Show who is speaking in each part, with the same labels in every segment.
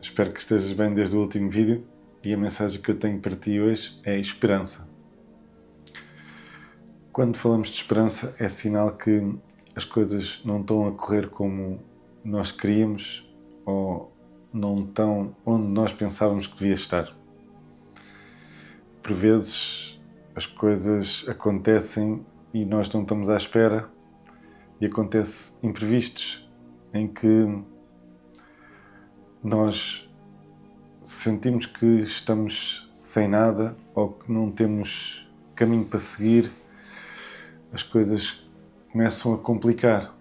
Speaker 1: Espero que estejas bem desde o último vídeo e a mensagem que eu tenho para ti hoje é esperança. Quando falamos de esperança é sinal que as coisas não estão a correr como nós queríamos ou não estão onde nós pensávamos que devia estar. Por vezes as coisas acontecem e nós não estamos à espera e acontecem imprevistos em que nós sentimos que estamos sem nada ou que não temos caminho para seguir, as coisas começam a complicar.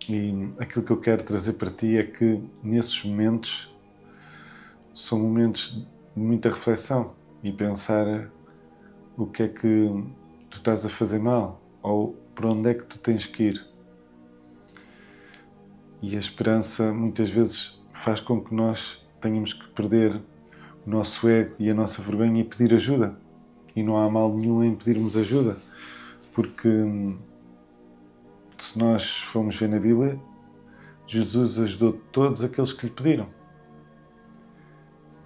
Speaker 1: E aquilo que eu quero trazer para ti é que nesses momentos são momentos de muita reflexão e pensar o que é que tu estás a fazer mal ou por onde é que tu tens que ir. E a esperança muitas vezes faz com que nós tenhamos que perder o nosso ego e a nossa vergonha e pedir ajuda. E não há mal nenhum em pedirmos ajuda, porque se nós formos ver na Bíblia, Jesus ajudou todos aqueles que lhe pediram.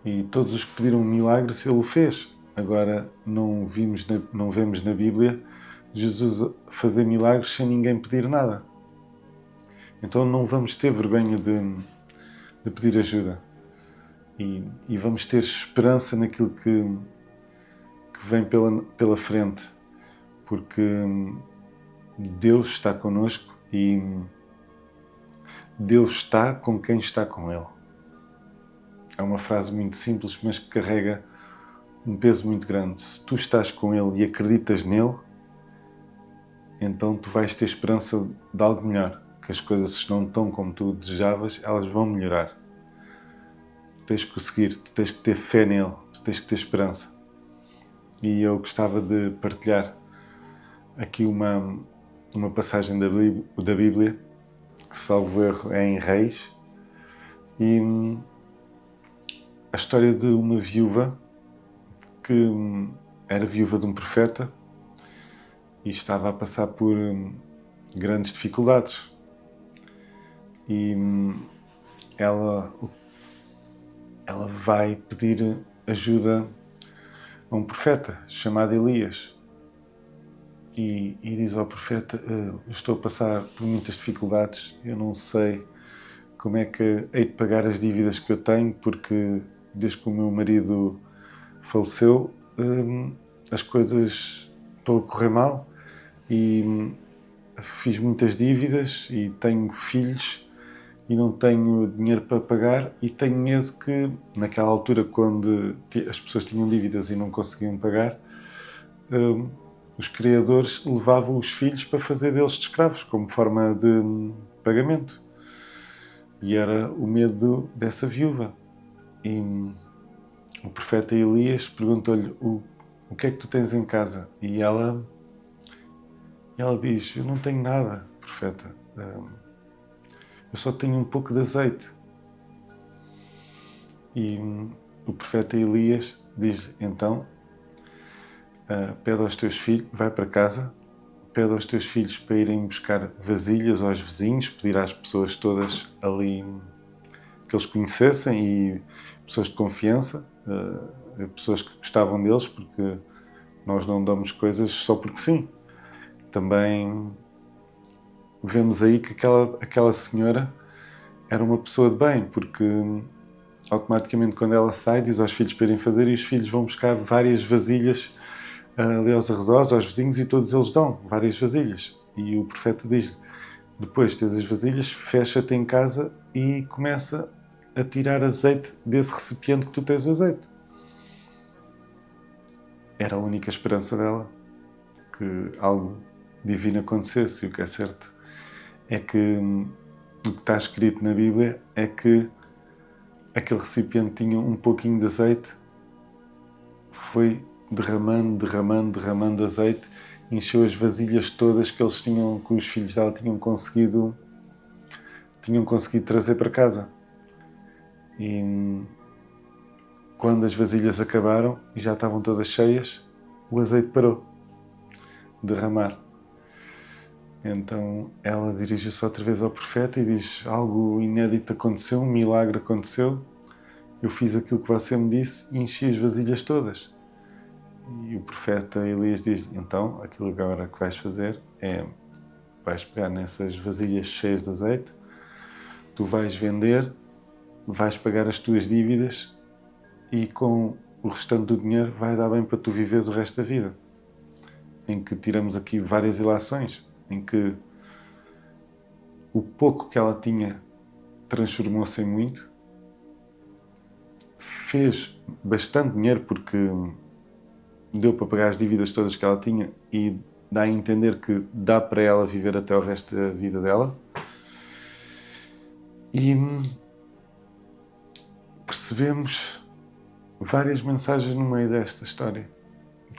Speaker 1: E todos os que pediram milagres, ele o fez. Agora, não vemos na Bíblia Jesus fazer milagres sem ninguém pedir nada. Então não vamos ter vergonha de pedir ajuda. E vamos ter esperança naquilo que vem pela frente. Porque Deus está connosco e Deus está com quem está com Ele. É uma frase muito simples, mas que carrega um peso muito grande. Se tu estás com Ele e acreditas nele, então tu vais ter esperança de algo melhor. Que as coisas, se não estão como tu desejavas, elas vão melhorar. Tu tens que o seguir, tu tens que ter fé nele, tu tens que ter esperança. E eu gostava de partilhar aqui uma passagem da Bíblia, que salvo erro é em Reis, e a história de uma viúva que era viúva de um profeta e estava a passar por grandes dificuldades. E ela vai pedir ajuda a um profeta chamado Elias. E diz ao profeta: eu estou a passar por muitas dificuldades, eu não sei como é que hei de pagar as dívidas que eu tenho, porque desde que o meu marido faleceu, as coisas estão a correr mal e fiz muitas dívidas e tenho filhos e não tenho dinheiro para pagar e tenho medo que, naquela altura, quando as pessoas tinham dívidas e não conseguiam pagar, os criadores levavam os filhos para fazer deles de escravos, como forma de pagamento. E era o medo dessa viúva. E o profeta Elias perguntou-lhe: o que é que tu tens em casa? E ela diz: eu não tenho nada, profeta. Eu só tenho um pouco de azeite. E o profeta Elias diz: então, pede aos teus filhos, vai para casa, pede aos teus filhos para irem buscar vasilhas aos vizinhos, pedir às pessoas todas ali que eles conhecessem e pessoas de confiança, pessoas que gostavam deles, porque nós não damos coisas só porque sim. Também vemos aí que aquela senhora era uma pessoa de bem, porque automaticamente quando ela sai diz aos filhos para irem fazer e os filhos vão buscar várias vasilhas ali aos arredores, aos vizinhos, e todos eles dão várias vasilhas. E o profeta diz-lhe: depois de teres as vasilhas, fecha-te em casa e começa a tirar azeite desse recipiente que tu tens o azeite. Era a única esperança dela que algo divino acontecesse. E o que é certo é que o que está escrito na Bíblia é que aquele recipiente tinha um pouquinho de azeite, foi derramando azeite, encheu as vasilhas todas que os filhos dela tinham conseguido trazer para casa. E quando as vasilhas acabaram e já estavam todas cheias, o azeite parou de derramar. Então ela dirige-se outra vez ao profeta e diz: algo inédito aconteceu, um milagre aconteceu, eu fiz aquilo que você me disse e enchi as vasilhas todas. E o profeta Elias diz-lhe: então, aquilo agora que vais fazer é, vais pegar nessas vasilhas cheias de azeite, tu vais vender, vais pagar as tuas dívidas e com o restante do dinheiro vai dar bem para tu viveres o resto da vida. Em que tiramos aqui várias ilações, em que o pouco que ela tinha transformou-se em muito, fez bastante dinheiro porque deu para pagar as dívidas todas que ela tinha e dá a entender que dá para ela viver até o resto da vida dela. E percebemos várias mensagens no meio desta história,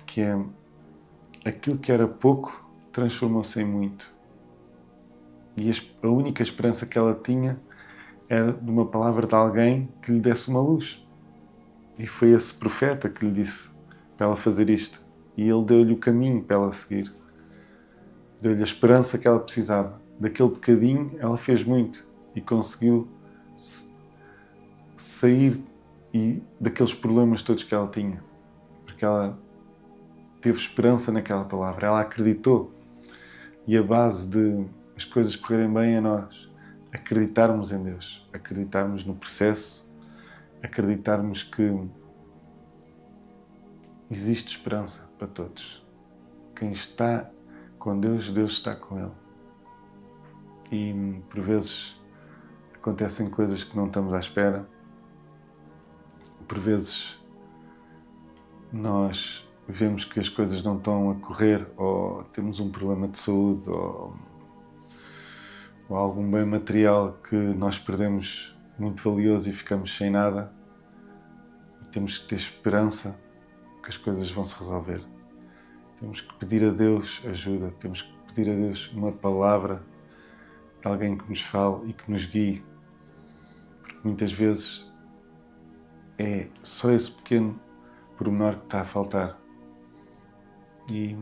Speaker 1: que é aquilo que era pouco transformou-se em muito. E a única esperança que ela tinha era de uma palavra de alguém que lhe desse uma luz. E foi esse profeta que lhe disse para ela fazer isto. E ele deu-lhe o caminho para ela seguir. Deu-lhe a esperança que ela precisava. Daquele bocadinho ela fez muito e conseguiu sair daqueles problemas todos que ela tinha. Porque ela teve esperança naquela palavra. Ela acreditou. E a base de as coisas correrem bem é nós acreditarmos em Deus. Acreditarmos no processo. Acreditarmos que existe esperança para todos. Quem está com Deus, Deus está com ele. E por vezes acontecem coisas que não estamos à espera. Por vezes nós vemos que as coisas não estão a correr, ou temos um problema de saúde, ou algum bem material que nós perdemos muito valioso e ficamos sem nada. E temos que ter esperança que as coisas vão se resolver. Temos que pedir a Deus ajuda, temos que pedir a Deus uma palavra de alguém que nos fale e que nos guie. Porque muitas vezes é só esse pequeno pormenor que está a faltar. E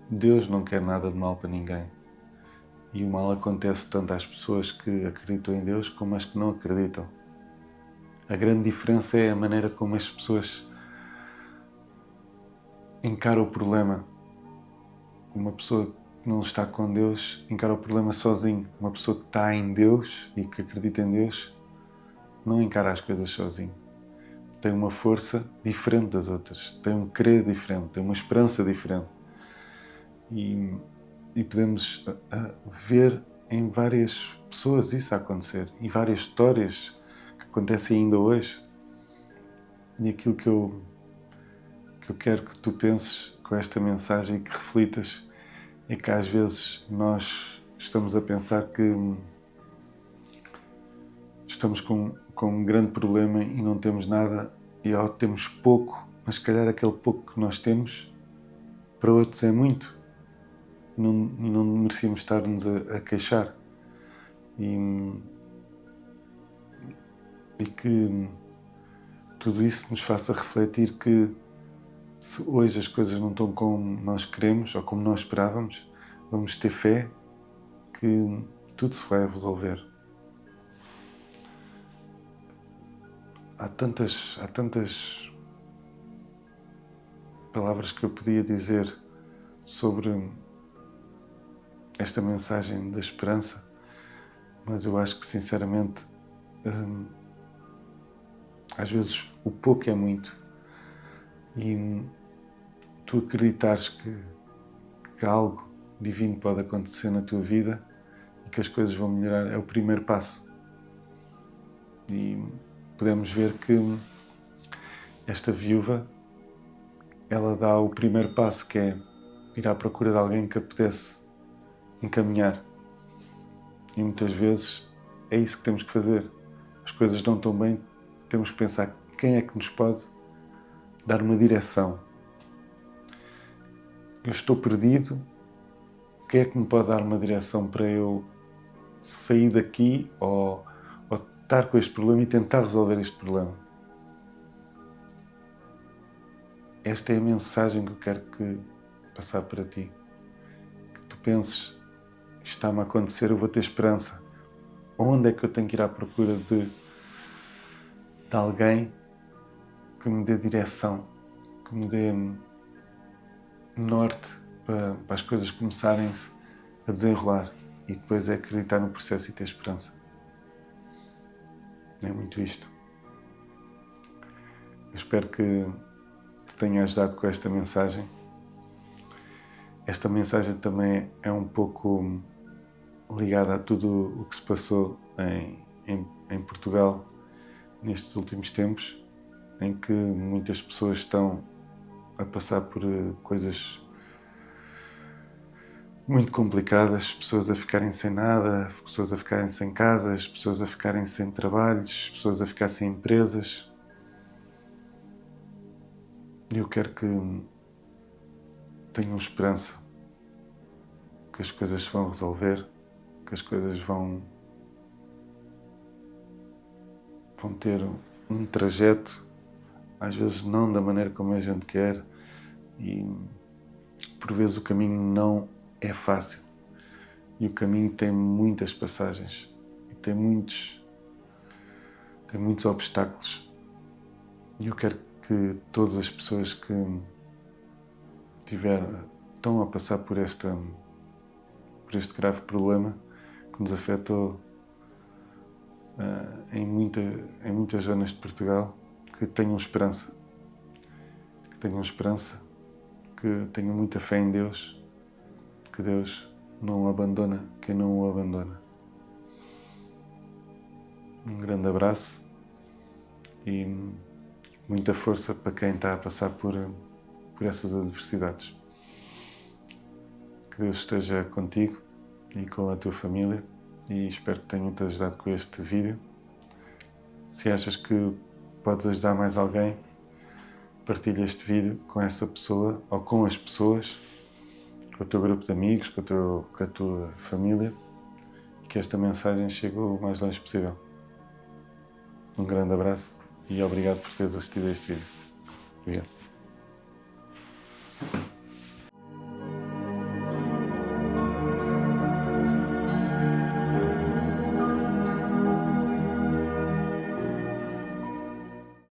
Speaker 1: Deus não quer nada de mal para ninguém. E o mal acontece tanto às pessoas que acreditam em Deus como às que não acreditam. A grande diferença é a maneira como as pessoas encaram o problema. Uma pessoa que não está com Deus encara o problema sozinho. Uma pessoa que está em Deus e que acredita em Deus não encara as coisas sozinho. Tem uma força diferente das outras, tem um querer diferente, tem uma esperança diferente. E podemos ver em várias pessoas isso a acontecer, e várias histórias que acontecem ainda hoje. E aquilo que eu quero que tu penses com esta mensagem e que reflitas é que às vezes nós estamos a pensar que estamos com um grande problema e não temos nada, e temos pouco, mas se calhar aquele pouco que nós temos para outros é muito. E não merecíamos estar-nos a queixar. E que tudo isso nos faça refletir que se hoje as coisas não estão como nós queremos ou como nós esperávamos, vamos ter fé que tudo se vai resolver. Há tantas palavras que eu podia dizer sobre esta mensagem da esperança, mas eu acho que sinceramente às vezes o pouco é muito, e tu acreditares que algo divino pode acontecer na tua vida e que as coisas vão melhorar é o primeiro passo. E podemos ver que esta viúva, ela dá o primeiro passo, que é ir à procura de alguém que a pudesse encaminhar. E muitas vezes é isso que temos que fazer. As coisas não estão bem, temos que pensar quem é que nos pode dar uma direção. Eu estou perdido, quem é que me pode dar uma direção para eu sair daqui ou estar com este problema e tentar resolver este problema? Esta é a mensagem que eu quero passar para ti. Que tu penses, está-me a acontecer, eu vou ter esperança. Onde é que eu tenho que ir à procura de alguém que me dê direção, que me dê norte para as coisas começarem a desenrolar, e depois é acreditar no processo e ter esperança. É muito isto. Eu espero que te tenha ajudado com esta mensagem. Esta mensagem também é um pouco ligada a tudo o que se passou em Portugal nestes últimos tempos, em que muitas pessoas estão a passar por coisas muito complicadas, pessoas a ficarem sem nada, pessoas a ficarem sem casas, pessoas a ficarem sem trabalhos, pessoas a ficar sem empresas. E eu quero que tenham esperança, que as coisas se vão resolver, que as coisas vão ter um trajeto, às vezes não da maneira como a gente quer, e por vezes o caminho não é fácil, e o caminho tem muitas passagens e tem muitos obstáculos, e eu quero que todas as pessoas que estão a passar por este grave problema que nos afetou em muitas zonas de Portugal, que tenham esperança, que tenham muita fé em Deus, que Deus não abandona quem não o abandona. Um grande abraço e muita força para quem está a passar por essas adversidades. Que Deus esteja contigo e com a tua família, e espero que tenha-te ajudado com este vídeo. Se achas que podes ajudar mais alguém, partilha este vídeo com essa pessoa ou com as pessoas, com o teu grupo de amigos, com a tua família, e que esta mensagem chegue o mais longe possível. Um grande abraço e obrigado por teres assistido a este vídeo. Obrigado.